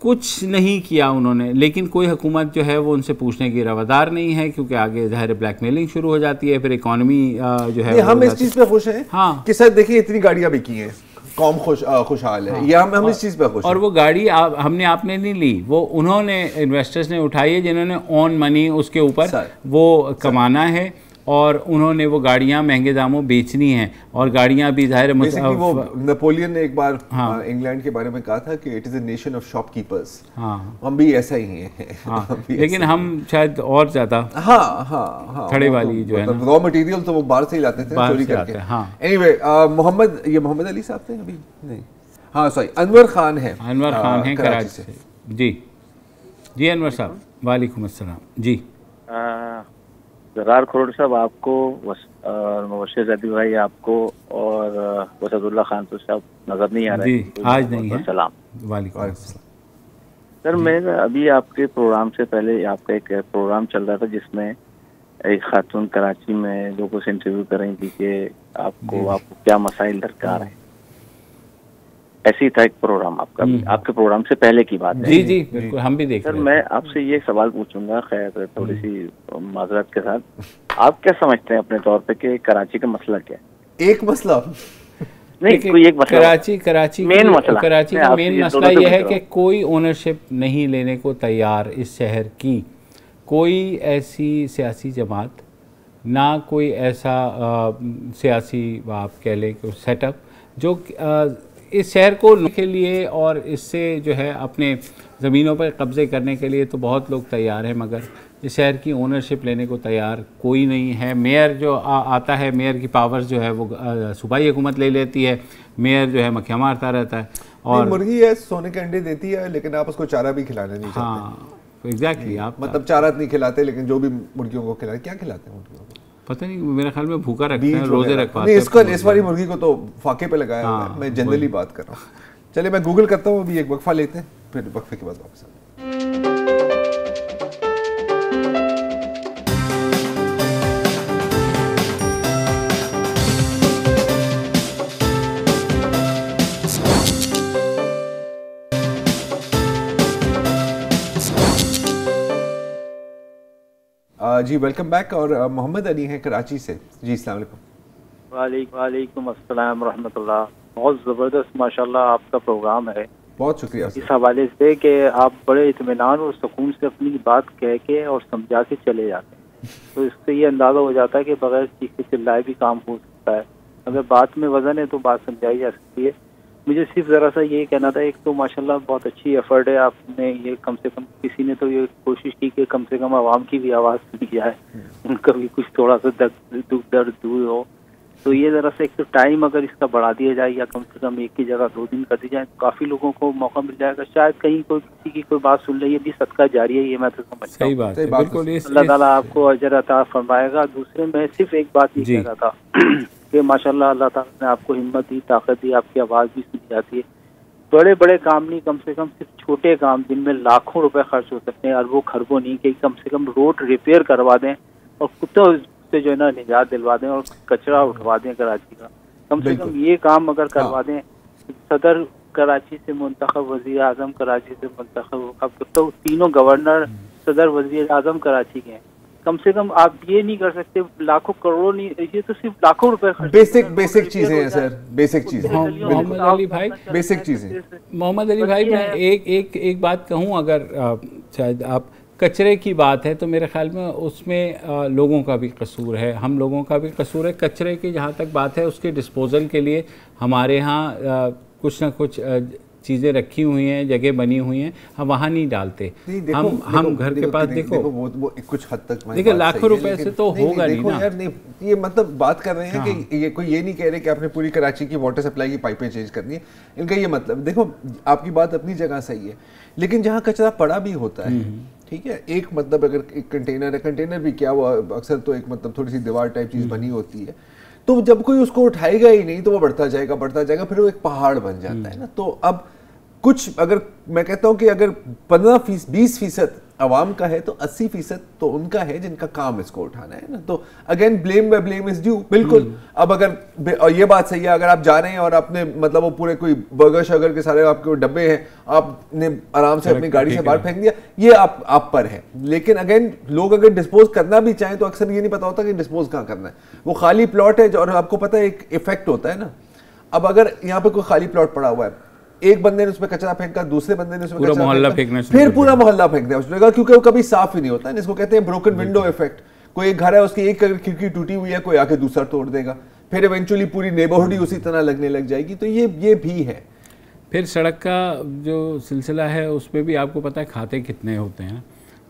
कुछ नहीं किया उन्होंने, लेकिन कोई हुकूमत जो है वो उनसे पूछने की रवादार नहीं है, क्योंकि आगे ज़ाहिर ब्लैकमेलिंग शुरू हो जाती है, फिर इकॉनमी जो है हम इस चीज़ पे खुश हैं। हाँ, कि सर देखिए इतनी गाड़ियाँ बिकी हैं, कौम खुशहाल है। हाँ, या हम इस चीज़ पे खुश हैं। और वो गाड़ी हमने आपने नहीं ली, वो उन्होंने इन्वेस्टर्स ने उठाई है, जिन्होंने ऑन मनी उसके ऊपर वो कमाना है, और उन्होंने वो गाड़ियाँ महंगे दामों बेचनी हैं। और गाड़ियाँ भी ज़ाहिर वो नेपोलियन ने एक बार इंग्लैंड के बारे में कहा था कि it is a nation of shopkeepers. हाँ, हम भी ऐसा ही हैं। हाँ, लेकिन हम शायद और ज़्यादा खड़े वाली जो है ना, रॉ मटेरियल तो वो बाहर से ही लाते थे चोरी करके। एनीवे, मोहम्मद अली साहब थे अभी नहीं, हाँ सॉरी, अनवर खान है कराची से। जी अनवर साहब, वालेकुम अस्सलाम। जी ज़रार खरोड़ साहब आपको, मुबश्शिर ज़ैदी भाई आपको, और वसदुल्ला खान साहब नजर नहीं आ रहे जी, आज नहीं है। सलाम। वालेकुम सर, मैं अभी आपके प्रोग्राम से पहले आपका एक प्रोग्राम चल रहा था जिसमें एक खातून कराची में लोगों से इंटरव्यू कर रही थी कि आपको क्या मसाइल दरकार है। ऐसी था एक प्रोग्राम आपका, आपके प्रोग्राम से पहले की बात है। जी बिल्कुल, हम भी देख रहे हैं। सर, मैं आपसे ये सवाल पूछूंगा, खैर थोड़ी सी माजरत के साथ, आप क्या समझते हैं अपने तौर पे कि कराची का मसला क्या है? एक मसला नहीं, कोई एक मसला, कराची मेन मसला, कराची का मेन मसला ये है कि कोई ओनरशिप नहीं लेने को तैयार इस शहर की। कोई ऐसी सियासी जमात, ना कोई ऐसा सियासी आप कह लें सेटअप जो इस शहर को के लिए और इससे जो है अपने ज़मीनों पर कब्ज़े करने के लिए तो बहुत लोग तैयार हैं, मगर इस शहर की ओनरशिप लेने को तैयार कोई नहीं है। मेयर जो आता है, मेयर की पावर्स जो है वो सूबाई हुकूमत ले लेती है। मेयर जो है मक्खियाँ मारता रहता है और मुर्गी है, सोने के अंडे देती है, लेकिन आप उसको चारा भी खिलाने नहीं चाहते। हाँ एग्जैक्टली, आप मतलब चारा नहीं खिलाते, लेकिन जो भी मुर्गियों को खिलाते, क्या खिलाते हैं मुर्गियों को पता नहीं, मेरे ख्याल में भूखा रखते हैं, रोजे रखवाते हैं। इस वाली मुर्गी को तो फाके पे लगाया हुआ है, मैं जनरली बात कर रहा हूँ। चलिए मैं गूगल करता हूँ, अभी एक वक्फा लेते हैं, फिर वक्फे के बाद वापस आते हैं। जी वेलकम बैक। और मोहम्मद अली हैं कराची से। जी अस्सलाम वालेकुम। वालेकुम अस्सलाम रहमतुल्लाह। बहुत ज़बरदस्त माशाल्लाह आपका प्रोग्राम है। बहुत शुक्रिया इस हवाले से कि आप बड़े इत्मीनान और सुकून से अपनी बात कह के और समझा के चले जाते हैं, तो इससे ये अंदाज़ा हो जाता है कि बगैर चीखे चिल्लाए भी काम हो सकता है। अगर बात में वजन है तो बात समझाई जा सकती है। मुझे सिर्फ ज़रा सा ये कहना था, एक तो माशाल्लाह बहुत अच्छी एफर्ट है आपने, ये कम से कम किसी ने तो ये कोशिश की कि कम से कम आवाम की भी आवाज़ सुनी जाए, उनका भी कुछ थोड़ा सा दुख दर्द दूर हो। तो ये ज़रा सा एक तो टाइम अगर इसका बढ़ा दिया जाए या कम से कम एक की जगह 2 दिन कर दी जाए, काफ़ी लोगों को मौका मिल जाएगा। शायद कहीं कोई किसी की कोई बात सुन ले, ये भी सदका जारी है, ये मैं तो समझता हूँ। सही बात है, बिल्कुल। अल्लाह ताला आपको अजर अता फरमाएगा। दूसरे मैं सिर्फ एक बात ये कह रहा था कि माशाल्लाह अल्लाह ताला ने आपको हिम्मत दी, ताकत दी, आपकी आवाज़ भी सुनी जाती है। बड़े बड़े काम नहीं, कम से कम सिर्फ छोटे काम जिनमें लाखों रुपए खर्च हो सकते हैं, अरबों खरबों नहीं, कि कम से कम रोड रिपेयर करवा दें और कुत्तों से जो है ना निजात दिलवा दें और कचरा उठवा दें कराची का। कम से कम ये काम अगर करवा दें। सदर कराची से मुंतखब, वज़ीर आज़म कराची से मुंतखब, अब तो तीनों गवर्नर, सदर, वज़ीर आज़म कराची के हैं। कम से कम आप ये नहीं कर सकते लाखों करोड़ों नहीं, ये तो सिर्फ लाखों रुपए खर्च। बेसिक चीजें हैं सर, बेसिक चीजें। मोहम्मद अली भाई, बेसिक चीजें। मोहम्मद अली भाई, मैं एक बात कहूँ, अगर शायद आप कचरे की बात है तो मेरे ख्याल में उसमें लोगों का भी कसूर है, हम लोगों का भी कसूर है। कचरे की जहाँ तक बात है, उसके डिस्पोजल के लिए हमारे यहाँ कुछ ना कुछ चीज़ें रखी हुई हैं, जगह बनी हुई हैं, हम वहाँ नहीं डालते। हम घर के पास देखो वो कुछ हद तक देखिए लाखों रुपए से तो होगा नहीं ना यार। नहीं, ये मतलब बात कर रहे हैं कि ये कोई ये नहीं कह रहे कि आपने पूरी कराची की वाटर सप्लाई की पाइपें चेंज करनी है। इनका ये मतलब, देखो आपकी बात अपनी जगह सही है, लेकिन जहाँ कचरा पड़ा भी होता है, ठीक है, एक मतलब अगर एक कंटेनर है, कंटेनर भी क्या हुआ, अक्सर तो एक मतलब थोड़ी सी दीवार टाइप चीज़ बनी होती है, तो जब कोई उसको उठाएगा ही नहीं तो वो बढ़ता जाएगा, फिर वो एक पहाड़ बन जाता है ना। तो अब कुछ, अगर मैं कहता हूं कि अगर 15-20% आवाम का है तो 80% तो उनका है जिनका काम इसको उठाना है ना। तो अगेन ब्लेम इज ड्यू, बिल्कुल। अब अगर, और ये बात सही है, अगर आप जा रहे हैं और आपने मतलब वो पूरे कोई बर्गर शगर के सारे आपके डब्बे हैं, आपने आराम से अपनी गाड़ी से बाहर फेंक दिया, ये आप पर है। लेकिन अगेन लोग अगर डिस्पोज करना भी चाहें तो अक्सर ये नहीं पता होता कि डिस्पोज कहाँ करना है। वो खाली प्लॉट है और आपको पता है एक इफेक्ट होता है ना। अब अगर यहाँ पे कोई खाली प्लॉट पड़ा हुआ है, एक बंदे ने उसमें कचरा फेंका, दूसरे बंदे ने उसमें पूरा मोहल्ला फेंकना, फिर पूरा मोहल्ला फेंक दिया उसने, क्योंकि वो कभी साफ ही नहीं होता है। इसको कहते हैं ब्रोकन विंडो इफेक्ट। कोई एक घर है, उसकी एक खिड़की टूटी हुई है, कोई आके दूसरा तोड़ देगा, फिर इवेंचुअली पूरी नेबरहुड ही उसी तरह लगने लग जाएगी। तो ये भी है। फिर सड़क का जो सिलसिला है उसमें भी आपको पता है खाते कितने होते हैं,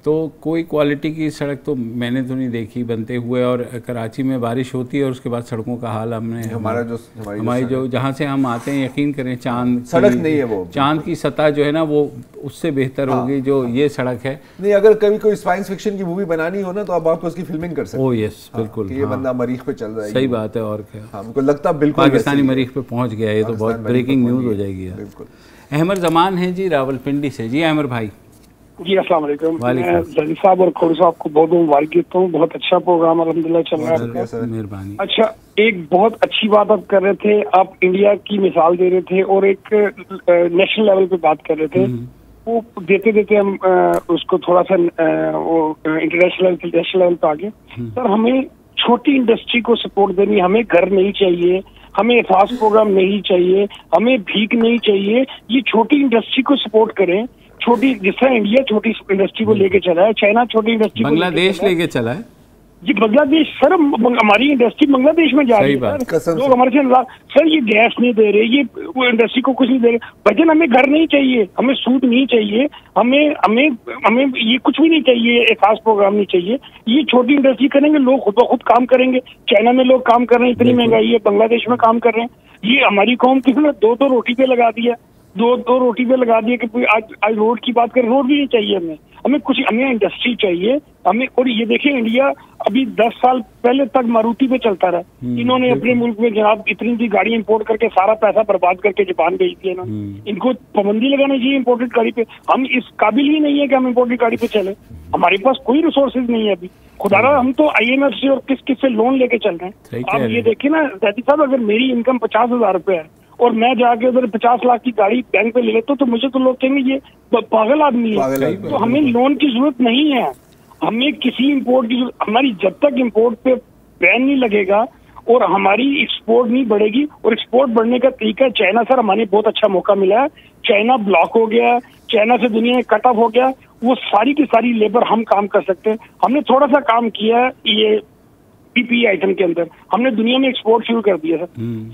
तो कोई क्वालिटी की सड़क तो मैंने तो नहीं देखी बनते हुए। और कराची में बारिश होती है और उसके बाद सड़कों का हाल हमने हमारी जो जहाँ से हम आते हैं, यकीन करें चांद सड़क नहीं है, वो चांद की सतह जो है ना वो उससे बेहतर होगी जो ये सड़क है। नहीं, अगर कभी कोई साइंस फिक्शन की मूवी बनानी हो ना तो आप उसकी फिल्मिंग कर सकते हैं। ओह यस, बिल्कुल। ये बंदा मरीख पे चल रहा है, सही बात है। और क्या, हमको लगता बिल्कुल पाकिस्तानी मरीख पे पहुँच गया, ये तो बहुत ब्रेकिंग न्यूज़ हो जाएगी। बिल्कुल। अहमद जमान है जी रावलपिंडी से। जी अहमद भाई। जी अस्सलाम वालेकुम। मैं जली साहब और खोड़ साहब को बहुत मुबारक देता हूँ, बहुत अच्छा प्रोग्राम अल्हम्दुलिल्लाह चल रहा है। मेहरबानी। अच्छा, एक बहुत अच्छी बात आप कर रहे थे, आप इंडिया की मिसाल दे रहे थे और एक नेशनल लेवल पे बात कर रहे थे। वो देते देते हम उसको थोड़ा सा वो इंटरनेशनल लेवल पे आगे। सर, हमें छोटी इंडस्ट्री को सपोर्ट देनी, हमें घर नहीं चाहिए, हमें फास्ट प्रोग्राम नहीं चाहिए, हमें भीख नहीं चाहिए। ये छोटी इंडस्ट्री को सपोर्ट करें। छोटी, जिस तरह इंडिया छोटी इंडस्ट्री को लेके चला है, चाइना छोटी इंडस्ट्री, बांग्लादेश लेके चला है जी। बांग्लादेश सर, हमारी इंडस्ट्री बांग्लादेश में जा रही है सर। लोग हमारे से सर ये गैस नहीं दे रहे, ये वो इंडस्ट्री को कुछ नहीं दे रहे। भजन, हमें घर नहीं चाहिए, हमें सूद नहीं चाहिए, हमें हमें हमें ये कुछ भी नहीं चाहिए, एक खास प्रोग्राम नहीं चाहिए। ये छोटी इंडस्ट्री करेंगे, लोग खुद ब खुद काम करेंगे। चाइना में लोग काम कर रहे हैं, इतनी महंगाई है, बांग्लादेश में काम कर रहे हैं। ये हमारी कौम किसी ने 2-2 रोटी पे लगा दिया, 2 रोटी पे लगा दिया कि आज रोड की बात करें, रोड भी नहीं चाहिए हमें कुछ, हमें इंडस्ट्री चाहिए हमें। और ये देखिए, इंडिया अभी 10 साल पहले तक मारुति पे चलता रहा। इन्होंने अपने मुल्क में जनाब इतनी गाड़ी इंपोर्ट करके सारा पैसा बर्बाद करके जापान भेज दिया ना। इनको पाबंदी लगानी चाहिए इंपोर्टेड गाड़ी पे। हम इस काबिल ही नहीं है कि हम इंपोर्टेड गाड़ी पे चले, हमारे पास कोई रिसोर्सेज नहीं है अभी। खुदारा, हम तो IMF से और किस से लोन लेके चल रहे हैं। अब ये देखिए ना जैदी साहब, अगर मेरी इनकम 50,000 रुपए है और मैं जाके उधर 50 लाख की गाड़ी बैंक पे ले लेता हूँ तो मुझे तो लोग कहेंगे ये पागल आदमी है। तो हमें लोन की जरूरत नहीं है, हमें किसी इंपोर्ट की जरूरत। हमारी जब तक इंपोर्ट पे बैन नहीं लगेगा और हमारी एक्सपोर्ट नहीं बढ़ेगी। और एक्सपोर्ट बढ़ने का तरीका चाइना, सर हमारे बहुत अच्छा मौका मिला है। चाइना ब्लॉक हो गया, चाइना से दुनिया में कट ऑफ हो गया, वो सारी की सारी लेबर हम काम कर सकते हैं। हमने थोड़ा सा काम किया है ये पीपीई आइटम के अंदर, हमने दुनिया में एक्सपोर्ट शुरू कर दिया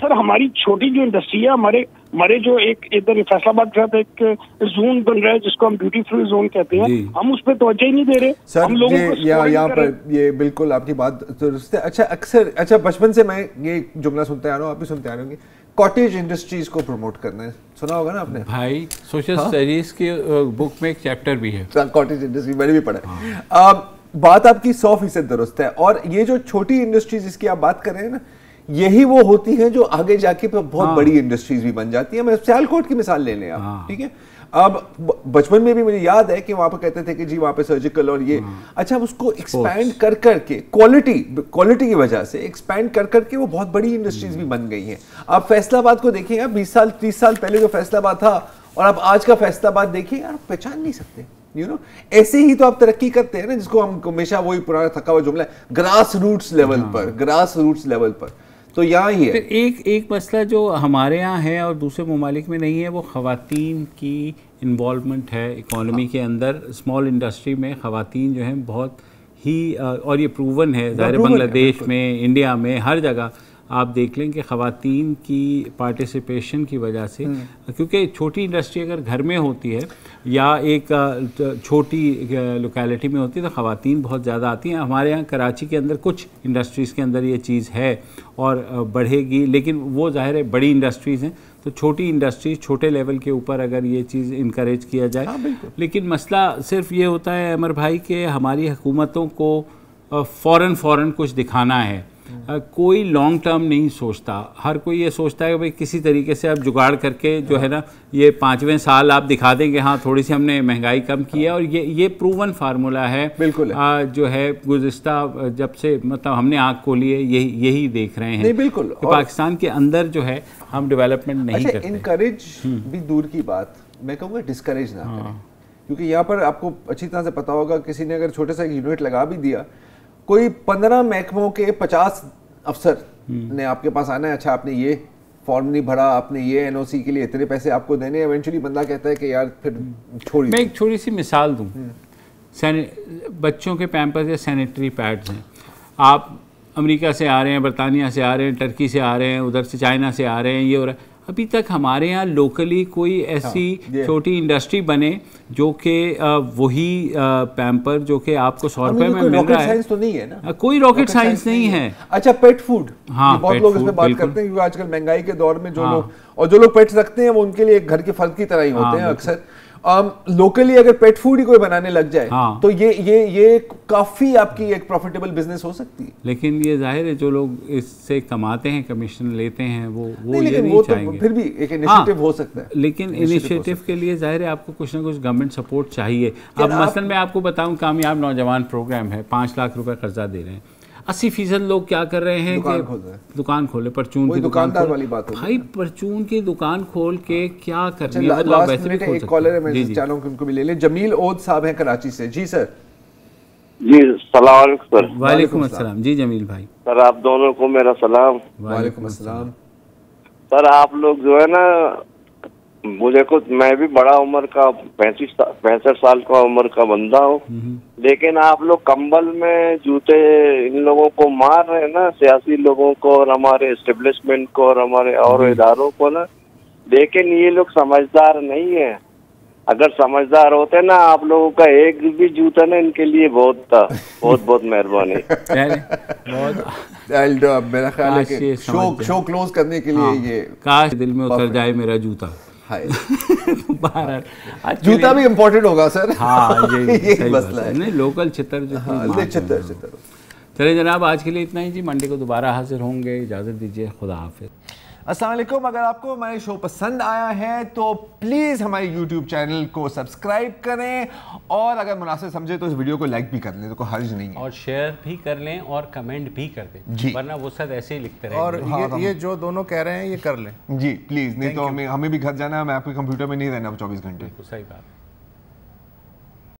सर। हमारी छोटी जो इंडस्ट्री है, हमारे जो एक इधर फैसलाबाद के साथ एक जोन बन रहा है जिसको हम ड्यूटी फ्री जोन कहते हैं, हम उस पर तवज्जो ही नहीं दे रहे सर। हम लोगों को यहाँ पर ये बिल्कुल आपकी बात दुरुस्त है। अच्छा बचपन से मैं ये जुमला सुनते आ रहा हूँ, आप भी सुनते आ रहे होंगे, कॉटेज इंडस्ट्रीज को प्रमोट करना है, सुना होगा ना आपने भाई। सोशल स्टडीज के बुक में एक चैप्टर भी है कॉटेज इंडस्ट्री, मैंने भी पढ़ा। बात आपकी 100% दुरुस्त है। और ये जो छोटी इंडस्ट्रीज जिसकी आप बात कर रहे हैं ना, यही वो होती हैं जो आगे जाके बहुत बड़ी इंडस्ट्रीज भी बन जाती है। मैं सियालकोट की मिसाल ले लें आप, ठीक है। अब बचपन में भी मुझे याद है कि वहां पर कहते थे कि जी वहां पे सर्जिकल और ये, अच्छा उसको एक्सपैंड कर करके क्वालिटी की वजह से एक्सपैंड कर करके वो बहुत बड़ी इंडस्ट्रीज भी बन गई हैं। आप फैसलाबाद को देखिए, आप 20 साल 30 साल पहले जो फैसलाबाद था और आप आज का फैसलाबाद देखिए, आप पहचान नहीं सकते। ऐसे ही तो आप तरक्की करते हैं ना, जिसको हम हमेशा वही पुराना थका हुआ जुमला है, ग्रास रूट्स लेवल पर। तो यहाँ ही है एक मसला जो हमारे यहाँ है और दूसरे ममालिक में नहीं है, वो ख़वातीन की इन्वॉल्वमेंट है इकोनॉमी के अंदर। स्मॉल इंडस्ट्री में ख़वातीन जो हैं बहुत ही, और ये प्रूवन है ज़ाहिर, बांग्लादेश में, इंडिया में, हर जगह आप देख लें कि ख़वातीन की पार्टिसिपेशन की वजह से, क्योंकि छोटी इंडस्ट्री अगर घर में होती है या एक छोटी लोकेलिटी में होती है तो ख़वातीन बहुत ज़्यादा आती हैं। हमारे यहाँ कराची के अंदर कुछ इंडस्ट्रीज़ के अंदर ये चीज़ है और बढ़ेगी, लेकिन वो ज़ाहिर है बड़ी इंडस्ट्रीज़ हैं, तो छोटी इंडस्ट्रीज छोटे लेवल के ऊपर अगर ये चीज़ इनकरेज किया जाए। लेकिन मसला सिर्फ ये होता है अमर भाई कि हमारी हुकूमतों को फ़ौरन कुछ दिखाना है, कोई लॉन्ग टर्म नहीं सोचता। हर कोई ये सोचता है कि भाई किसी तरीके से अब जुगाड़ करके जो है ना, ये 5वें साल आप दिखा देंगे हाँ थोड़ी सी हमने महंगाई कम की है। और ये प्रूवन फार्मूला है, बिल्कुल जो है गुज़िस्ता जब से मतलब हमने आँख खोली है यही देख रहे हैं। नहीं, बिल्कुल कि पाकिस्तान के अंदर जो है हम डेवलपमेंट नहीं करते। इनकरेज भी दूर की बात, मैं कहूँगा डिस्करेज ना करें, क्योंकि यहाँ पर आपको अच्छी तरह से पता होगा, किसी ने अगर छोटे सा यूनिट लगा भी दिया, कोई 15 महकमों के 50 अफसर ने आपके पास आना है, अच्छा आपने ये फॉर्म नहीं भरा, आपने ये एनओसी के लिए इतने पैसे आपको देने, इवेंचुअली बंदा कहता है कि यार फिर छोड़िए। मैं एक छोटी सी मिसाल दूं, बच्चों के पैम्पर्स या सैनिटरी पैड्स हैं, आप अमेरिका से आ रहे हैं, बरतानिया से आ रहे हैं, टर्की से आ रहे हैं, उधर से चाइना से आ रहे हैं, ये हो रहा है। अभी तक हमारे यहाँ लोकली कोई ऐसी छोटी इंडस्ट्री बने जो कि वही पैम्पर जो कि आपको 100 रुपए में मिल रहा है। साइंस तो नहीं है ना, कोई रॉकेट साइंस नहीं है। अच्छा पेट फूड, हाँ, बहुत लोग इसमें बात करते हैं क्योंकि आजकल महंगाई के दौर में जो लोग पेट्स रखते हैं वो उनके लिए एक घर के फर्द की तरह ही होते हैं अक्सर। लोकली अगर पेट फूड ही कोई बनाने लग जाए तो ये काफी आपकी एक प्रॉफिटेबल बिजनेस हो सकती है। लेकिन ये जाहिर है जो लोग इससे कमाते हैं, कमीशन लेते हैं, वो ये नहीं चाहेंगे। फिर भी एक इनिशिएटिव हो सकता है, लेकिन इनिशिएटिव के लिए जाहिर है आपको कुछ ना कुछ गवर्नमेंट सपोर्ट चाहिए। अब मसलन मैं आपको बताऊं, कामयाब नौजवान प्रोग्राम है, 5 लाख रुपए कर्जा दे रहे हैं। 80% लोग क्या कर रहे हैं कि दुकान खोले, परचून की दुकानदार वाली बात है भाई, परचून की दुकान खोल के क्या करनी है। एक कॉलर है, मैं चाहूँ कि उनको भी ले लें। जमील ओद साहब हैं कराची से। जी सर। जी सलाम सर। वालेकुम अस्सलाम। जी जमील भाई। सर आप दोनों को मेरा सलाम। वालेकुम अस्सलाम। सर आप लोग जो है ना, मुझे कुछ, मैं भी बड़ा उम्र का 65 साल का उम्र का बंदा हूँ, लेकिन आप लोग कंबल में जूते इन लोगों को मार रहे हैं ना, सियासी लोगों को और हमारे एस्टेब्लिशमेंट को और हमारे और इदारों को ना। लेकिन ये लोग समझदार नहीं है। अगर समझदार होते ना, आप लोगों का एक भी जूता ना इनके लिए बहुत था। बहुत मेहरबानी। मेरा ख्याल है कि शो क्लोज करने के लिए ये काश दिल में उतर जाए मेरा जूता। जूता भी इम्पोर्टेंट होगा सर। हाँ ये मसला है। नहीं, लोकल चितर चले जनाब, आज के लिए इतना ही जी। मंडे को दोबारा हाजिर होंगे, इजाज़त दीजिए, खुदा हाफिज़। अस्सलाम वालेकुम। अगर आपको हमारे शो पसंद आया है तो प्लीज़ हमारे YouTube चैनल को सब्सक्राइब करें, और अगर मुनासिब समझे तो इस वीडियो को लाइक भी कर लें, तो कोई हर्ज नहीं है, और शेयर भी कर लें और कमेंट भी कर दें जी, वरना वो सब ऐसे ही लिखते रहें। और ये जो दोनों कह रहे हैं ये कर लें जी प्लीज़, नहीं तो हमें भी घर जाना है, मैं आपके कंप्यूटर में नहीं रहना 24 घंटे। सही बात।